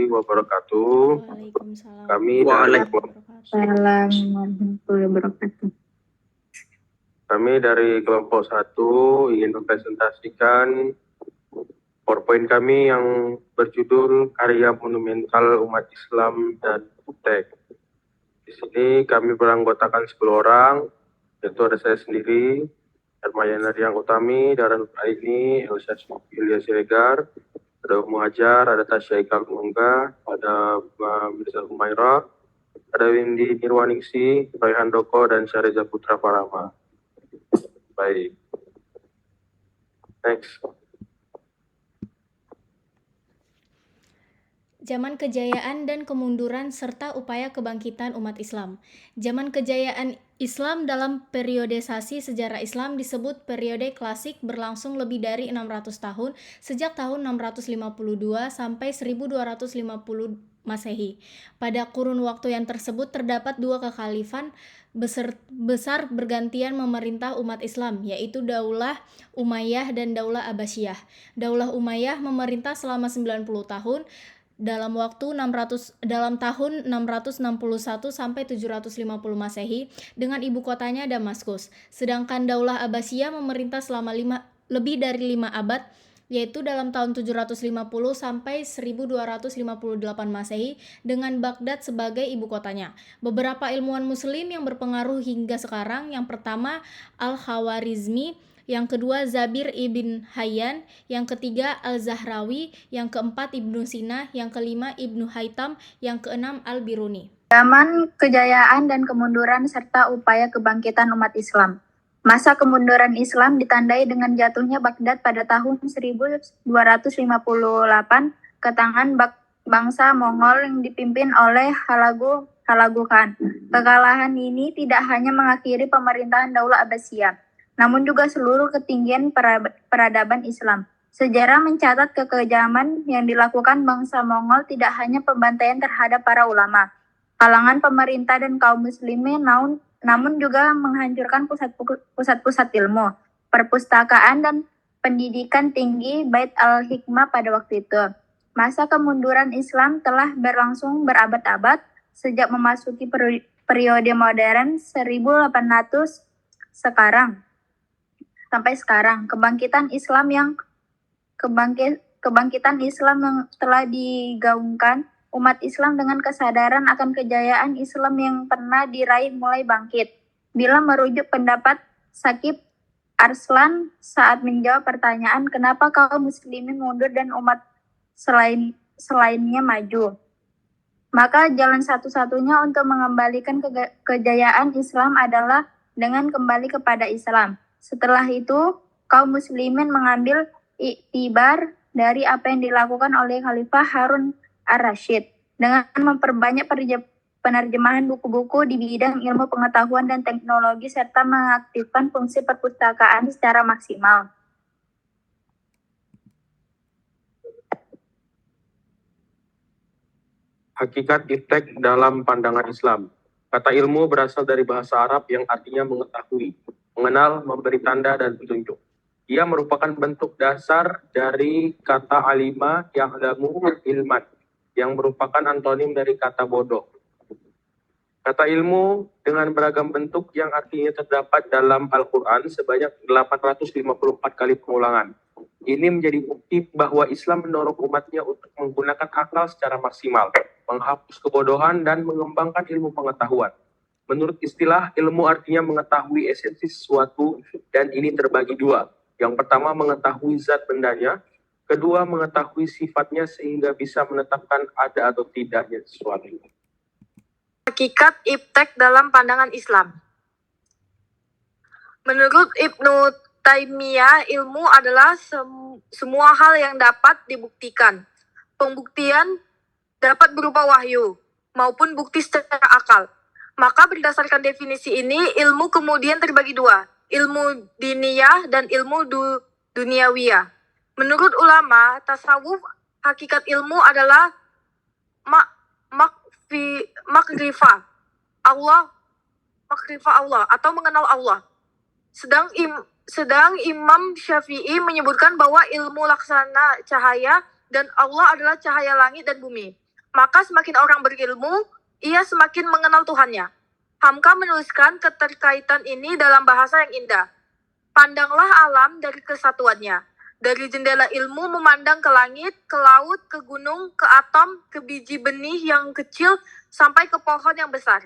warahmatullahi wabarakatuh. Waalaikumsalam. Kami dari kelompok 1 ingin mempresentasikan PowerPoint kami yang berjudul Karya Monumental Umat Islam dan UTEK. Di sini kami beranggotakan 10 orang, yaitu ada saya sendiri, Hermayana Riang Utami, Daran Aini, Elsa Ilya Siregar, ada Umu Hajar, ada Tasya Ikal Mungga, ada Mirza Humaira, ada Windy Nirwaningsi, Raihan Doko, dan Syareza Putra Parama. Baik. Next. Zaman kejayaan dan kemunduran serta upaya kebangkitan umat Islam. Zaman kejayaan Islam dalam periodisasi sejarah Islam disebut periode klasik berlangsung lebih dari 600 tahun sejak tahun 652 sampai 1250 Masehi. Pada kurun waktu yang tersebut terdapat dua kekhalifan besar bergantian memerintah umat Islam, yaitu Daulah Umayyah dan Daulah Abbasiyah. Daulah Umayyah memerintah selama 90 tahun dalam tahun 661 sampai 750 Masehi dengan ibu kotanya Damaskus. Sedangkan Daulah Abbasiyah memerintah selama lebih dari 5 abad, yaitu dalam tahun 750 sampai 1258 Masehi dengan Baghdad sebagai ibu kotanya. Beberapa ilmuwan muslim yang berpengaruh hingga sekarang, yang pertama Al-Khawarizmi, yang kedua Zabir ibn Hayyan, yang ketiga Al-Zahrawi, yang keempat Ibnu Sina, yang kelima Ibnu Haytham, yang keenam Al-Biruni. Zaman kejayaan dan kemunduran serta upaya kebangkitan umat Islam. Masa kemunduran Islam ditandai dengan jatuhnya Baghdad pada tahun 1258 ke tangan bangsa Mongol yang dipimpin oleh Hulagu Khan. Kekalahan ini tidak hanya mengakhiri pemerintahan Daulah Abbasiyah, namun juga seluruh ketinggian peradaban Islam. Sejarah mencatat kekejaman yang dilakukan bangsa Mongol tidak hanya pembantaian terhadap para ulama, kalangan pemerintah dan kaum muslimin, namun juga menghancurkan pusat-pusat ilmu, perpustakaan dan pendidikan tinggi Bait al-Hikmah pada waktu itu. Masa kemunduran Islam telah berlangsung berabad-abad sejak memasuki periode modern 1800 sampai sekarang. Kebangkitan Islam yang telah digaungkan umat Islam dengan kesadaran akan kejayaan Islam yang pernah diraih mulai bangkit. Bila merujuk pendapat Sakib Arslan saat menjawab pertanyaan kenapa kaum muslimin mundur dan umat selainnya maju, maka jalan satu-satunya untuk mengembalikan kejayaan Islam adalah dengan kembali kepada Islam. Setelah itu, kaum muslimin mengambil iktibar dari apa yang dilakukan oleh Khalifah Harun ar-Rasyid dengan memperbanyak penerjemahan buku-buku di bidang ilmu pengetahuan dan teknologi serta mengaktifkan fungsi perpustakaan secara maksimal. Hakikat iptek dalam pandangan Islam. Kata ilmu berasal dari bahasa Arab yang artinya mengetahui, mengenal, memberi tanda dan petunjuk. Ia merupakan bentuk dasar dari kata alima ya'lamu ilman, yang merupakan antonim dari kata bodoh. Kata ilmu dengan beragam bentuk yang artinya terdapat dalam Al-Quran sebanyak 854 kali pengulangan. Ini menjadi bukti bahwa Islam mendorong umatnya untuk menggunakan akal secara maksimal, menghapus kebodohan dan mengembangkan ilmu pengetahuan. Menurut istilah, ilmu artinya mengetahui esensi sesuatu dan ini terbagi dua. Yang pertama mengetahui zat bendanya, kedua mengetahui sifatnya sehingga bisa menetapkan ada atau tidaknya sesuatu. Hakikat iptek dalam pandangan Islam. Menurut Ibnu Taimiyah, ilmu adalah semua hal yang dapat dibuktikan. Pembuktian dapat berupa wahyu maupun bukti secara akal. Maka berdasarkan definisi ini, ilmu kemudian terbagi dua, ilmu diniyah dan ilmu duniawiyah. Menurut ulama tasawuf, hakikat ilmu adalah makrifah Allah atau mengenal Allah. Sedang Imam Syafi'i menyebutkan bahwa ilmu laksana cahaya dan Allah adalah cahaya langit dan bumi. Maka semakin orang berilmu, ia semakin mengenal Tuhannya. Hamka menuliskan keterkaitan ini dalam bahasa yang indah. Pandanglah alam dari kesatuannya. Dari jendela ilmu memandang ke langit, ke laut, ke gunung, ke atom, ke biji benih yang kecil, sampai ke pohon yang besar.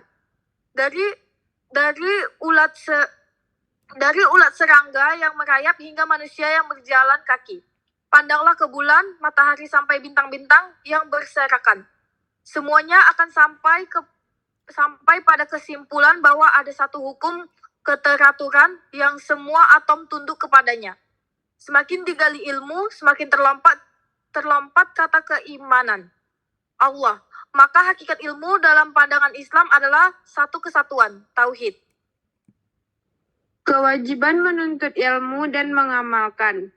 Dari ulat serangga yang merayap hingga manusia yang berjalan kaki. Pandanglah ke bulan, matahari sampai bintang-bintang yang berserakan. Semuanya akan sampai pada kesimpulan bahwa ada satu hukum keteraturan yang semua atom tunduk kepadanya. Semakin digali ilmu, semakin terlompat kata keimanan Allah. Maka hakikat ilmu dalam pandangan Islam adalah satu kesatuan, tauhid. Kewajiban menuntut ilmu dan mengamalkan.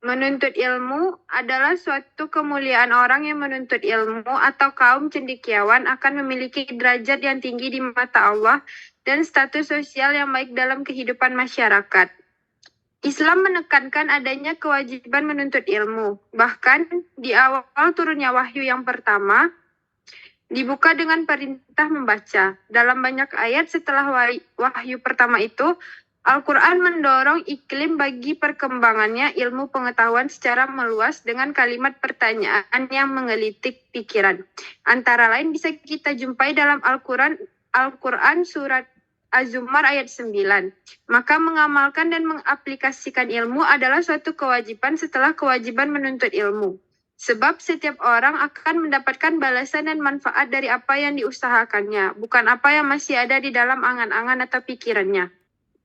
Menuntut ilmu adalah suatu kemuliaan. Orang yang menuntut ilmu atau kaum cendekiawan akan memiliki derajat yang tinggi di mata Allah dan status sosial yang baik dalam kehidupan masyarakat. Islam menekankan adanya kewajiban menuntut ilmu. Bahkan di awal turunnya wahyu yang pertama, dibuka dengan perintah membaca. Dalam banyak ayat setelah wahyu pertama itu, Al-Quran mendorong iklim bagi perkembangannya ilmu pengetahuan secara meluas dengan kalimat pertanyaan yang menggelitik pikiran. Antara lain bisa kita jumpai dalam Al-Quran surat Az-Zumar ayat 9. Maka mengamalkan dan mengaplikasikan ilmu adalah suatu kewajiban setelah kewajiban menuntut ilmu. Sebab setiap orang akan mendapatkan balasan dan manfaat dari apa yang diusahakannya, bukan apa yang masih ada di dalam angan-angan atau pikirannya.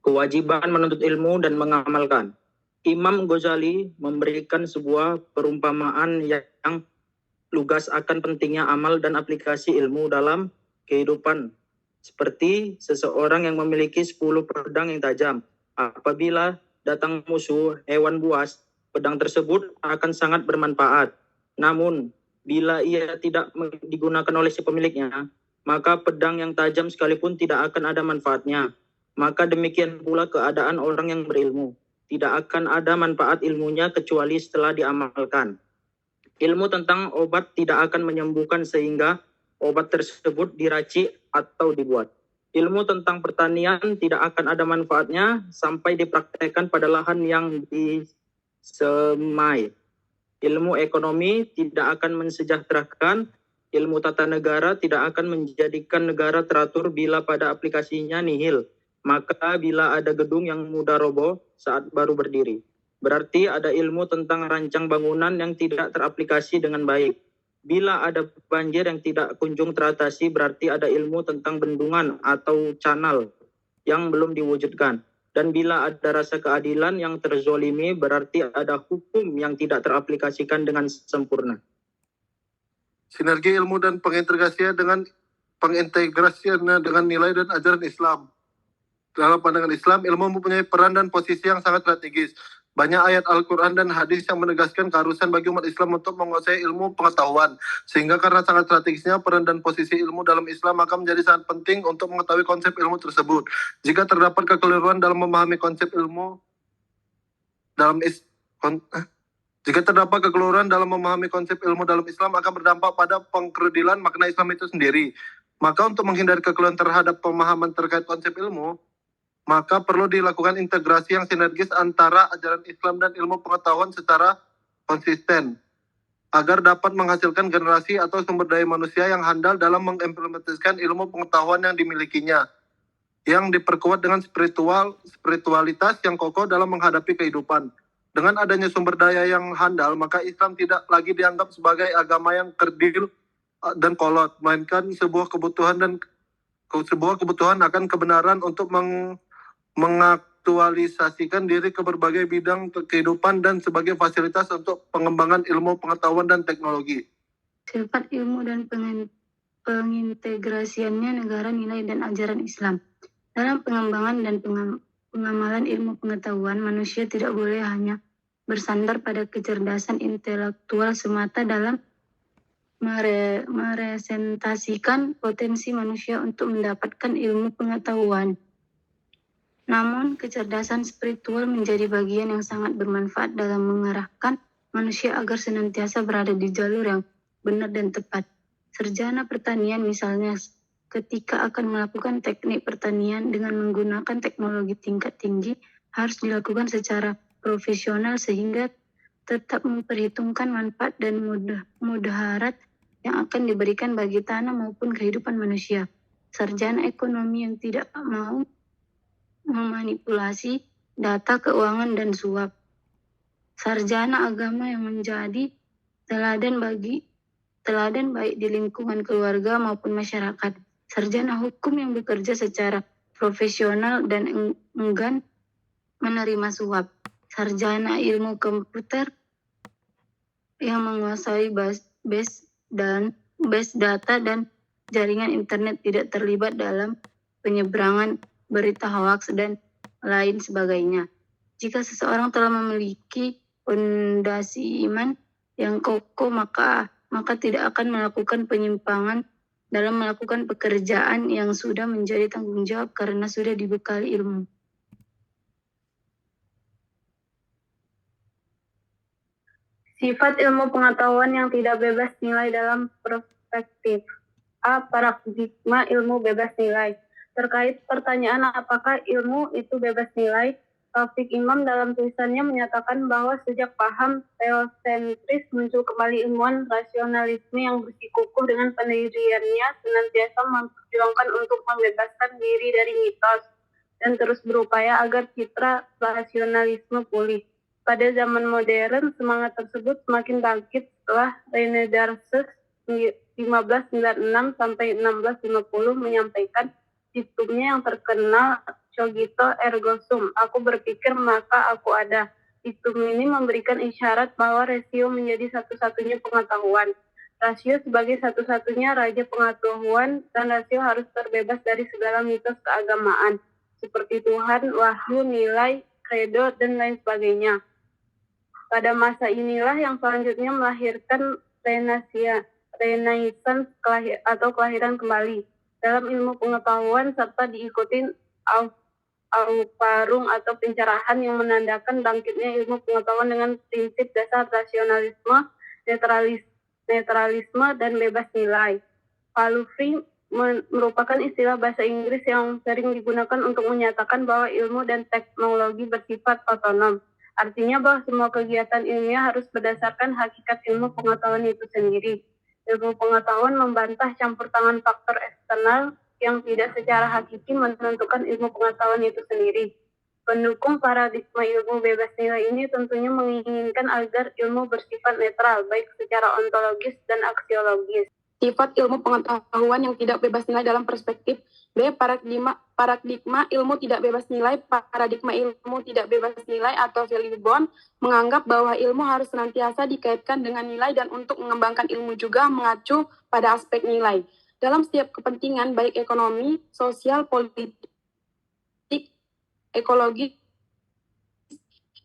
Kewajiban menuntut ilmu dan mengamalkan. Imam Ghazali memberikan sebuah perumpamaan yang lugas akan pentingnya amal dan aplikasi ilmu dalam kehidupan. Seperti seseorang yang memiliki 10 pedang yang tajam. Apabila datang musuh hewan buas, pedang tersebut akan sangat bermanfaat. Namun, bila ia tidak digunakan oleh si pemiliknya, maka pedang yang tajam sekalipun tidak akan ada manfaatnya. Maka demikian pula keadaan orang yang berilmu. Tidak akan ada manfaat ilmunya kecuali setelah diamalkan. Ilmu tentang obat tidak akan menyembuhkan sehingga obat tersebut diracik atau dibuat. Ilmu tentang pertanian tidak akan ada manfaatnya sampai dipraktekkan pada lahan yang disemai. Ilmu ekonomi tidak akan mensejahterakan. Ilmu tata negara tidak akan menjadikan negara teratur bila pada aplikasinya nihil. Maka bila ada gedung yang mudah roboh saat baru berdiri. Berarti ada ilmu tentang rancang bangunan yang tidak teraplikasi dengan baik. Bila ada banjir yang tidak kunjung teratasi, berarti ada ilmu tentang bendungan atau kanal yang belum diwujudkan. Dan bila ada rasa keadilan yang terzolimi, berarti ada hukum yang tidak teraplikasikan dengan sempurna. Sinergi ilmu dan pengintegrasiannya dengan nilai dan ajaran Islam. Dalam pandangan Islam, ilmu mempunyai peran dan posisi yang sangat strategis. Banyak ayat Al-Quran dan hadis yang menegaskan keharusan bagi umat Islam untuk menguasai ilmu pengetahuan. Sehingga karena sangat strategisnya peran dan posisi ilmu dalam Islam, maka menjadi sangat penting untuk mengetahui konsep ilmu tersebut. Jika terdapat kekeliruan dalam memahami konsep ilmu dalam Islam akan berdampak pada pengkredilan makna Islam itu sendiri. Maka untuk menghindari kekeliruan terhadap pemahaman terkait konsep ilmu, maka perlu dilakukan integrasi yang sinergis antara ajaran Islam dan ilmu pengetahuan secara konsisten, agar dapat menghasilkan generasi atau sumber daya manusia yang handal dalam mengimplementasikan ilmu pengetahuan yang dimilikinya, yang diperkuat dengan spiritualitas yang kokoh dalam menghadapi kehidupan. Dengan adanya sumber daya yang handal, maka Islam tidak lagi dianggap sebagai agama yang kerdil dan kolot, melainkan sebuah kebutuhan akan kebenaran untuk mengaktualisasikan diri ke berbagai bidang kehidupan dan sebagai fasilitas untuk pengembangan ilmu pengetahuan dan teknologi. Sifat ilmu dan pengintegrasiannya negara nilai dan ajaran Islam. Dalam pengembangan dan pengamalan ilmu pengetahuan, manusia tidak boleh hanya bersandar pada kecerdasan intelektual semata dalam merepresentasikan potensi manusia untuk mendapatkan ilmu pengetahuan. Namun, kecerdasan spiritual menjadi bagian yang sangat bermanfaat dalam mengarahkan manusia agar senantiasa berada di jalur yang benar dan tepat. Sarjana pertanian misalnya ketika akan melakukan teknik pertanian dengan menggunakan teknologi tingkat tinggi harus dilakukan secara profesional sehingga tetap memperhitungkan manfaat dan mudaharat yang akan diberikan bagi tanah maupun kehidupan manusia. Sarjana ekonomi yang tidak mau memanipulasi data keuangan dan suap. Sarjana agama yang menjadi teladan baik di lingkungan keluarga maupun masyarakat. Sarjana hukum yang bekerja secara profesional dan enggan menerima suap. Sarjana ilmu komputer yang menguasai base data dan jaringan internet, tidak terlibat dalam penyebaran berita hoaks dan lain sebagainya. Jika seseorang telah memiliki fondasi iman yang kokoh, maka tidak akan melakukan penyimpangan dalam melakukan pekerjaan yang sudah menjadi tanggung jawab karena sudah dibekali ilmu. Sifat ilmu pengetahuan yang tidak bebas nilai dalam perspektif. A. Paradigma ilmu bebas nilai. Terkait pertanyaan apakah ilmu itu bebas nilai, Taufik Imam dalam tulisannya menyatakan bahwa sejak paham teosentris muncul kembali ilmuwan rasionalisme yang bersikukuh dengan pendiriannya senantiasa memperjuangkan untuk membebaskan diri dari mitos dan terus berupaya agar citra rasionalisme pulih. Pada zaman modern, semangat tersebut semakin bangkit setelah René Descartes 1596 sampai 1650 menyampaikan diktumnya yang terkenal cogito ergo sum, aku berpikir maka aku ada. Diktum ini memberikan isyarat bahwa rasio menjadi satu-satunya pengetahuan. Rasio sebagai satu-satunya raja pengetahuan dan rasio harus terbebas dari segala mitos keagamaan seperti Tuhan, wahyu, nilai, credo, dan lain sebagainya. Pada masa inilah yang selanjutnya melahirkan Renaissance atau kelahiran kembali dalam ilmu pengetahuan serta diikuti auparung atau pencerahan yang menandakan bangkitnya ilmu pengetahuan dengan prinsip dasar rasionalisme, netralisme, dan bebas nilai. Palufri merupakan istilah bahasa Inggris yang sering digunakan untuk menyatakan bahwa ilmu dan teknologi bersifat otonom. Artinya bahwa semua kegiatan ilmiah harus berdasarkan hakikat ilmu pengetahuan itu sendiri. Ilmu pengetahuan membantah campur tangan faktor eksternal yang tidak secara hakiki menentukan ilmu pengetahuan itu sendiri. Pendukung paradigma ilmu bebas nilai ini tentunya menginginkan agar ilmu bersifat netral, baik secara ontologis dan aksiologis. Sifat ilmu pengetahuan yang tidak bebas nilai dalam perspektif. B. Paradigma ilmu tidak bebas nilai. Paradigma ilmu tidak bebas nilai atau value bound menganggap bahwa ilmu harus senantiasa dikaitkan dengan nilai dan untuk mengembangkan ilmu juga mengacu pada aspek nilai. Dalam setiap kepentingan baik ekonomi, sosial, politik, ekologi,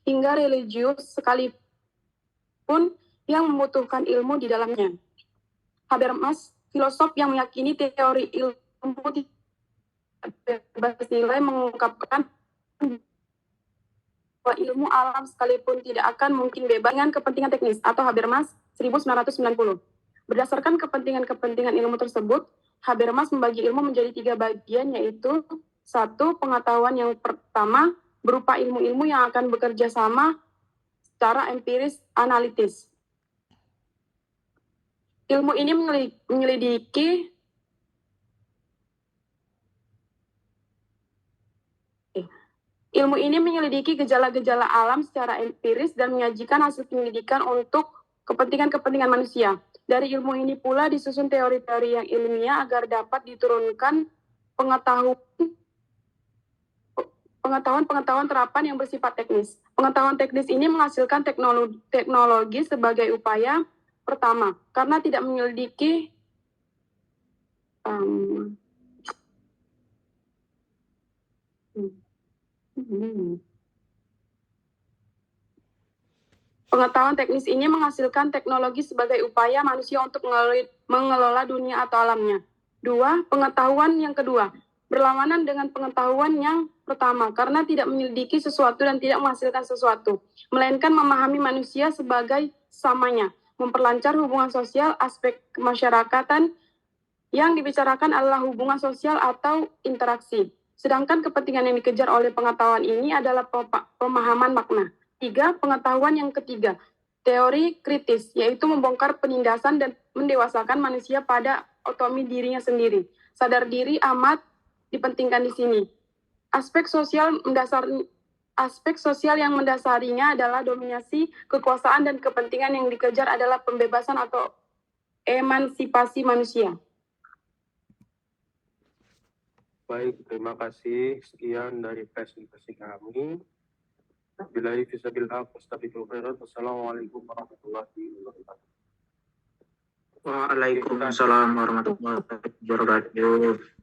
hingga religius sekalipun yang membutuhkan ilmu di dalamnya. Habermas, filosof yang meyakini teori ilmu bebas nilai, mengungkapkan bahwa ilmu alam sekalipun tidak akan mungkin bebas dengan kepentingan teknis, atau Habermas 1990. Berdasarkan kepentingan-kepentingan ilmu tersebut, Habermas membagi ilmu menjadi 3 bagian, yaitu 1. Pengetahuan yang pertama berupa ilmu-ilmu yang akan bekerja sama secara empiris analitis. Ilmu ini menyelidiki gejala-gejala alam secara empiris dan menyajikan hasil penyelidikan untuk kepentingan-kepentingan manusia. Dari ilmu ini pula disusun teori-teori yang ilmiah agar dapat diturunkan pengetahuan terapan yang bersifat teknis. Pengetahuan teknis ini menghasilkan teknologi sebagai upaya pertama, karena tidak menyelidiki Pengetahuan teknis ini menghasilkan teknologi sebagai upaya manusia untuk mengelola dunia atau alamnya. 2. Pengetahuan yang kedua berlawanan dengan pengetahuan yang pertama karena tidak menyelidiki sesuatu dan tidak menghasilkan sesuatu, melainkan memahami manusia sebagai samanya. memperlancar hubungan sosial. Aspek kemasyarakatan yang dibicarakan adalah hubungan sosial atau interaksi. Sedangkan kepentingan yang dikejar oleh pengetahuan ini adalah pemahaman makna. 3. Pengetahuan yang ketiga, teori kritis, yaitu membongkar penindasan dan mendewasakan manusia pada otonomi dirinya sendiri. Sadar diri amat dipentingkan di sini. Aspek sosial yang mendasarinya adalah dominasi, kekuasaan, dan kepentingan yang dikejar adalah pembebasan atau emansipasi manusia. Baik, terima kasih. Sekian dari presentasi kami. Billahi fisabilillah, mustabiqul khairat. Wassalamualaikum warahmatullahi wabarakatuh. Waalaikumsalam warahmatullahi wabarakatuh.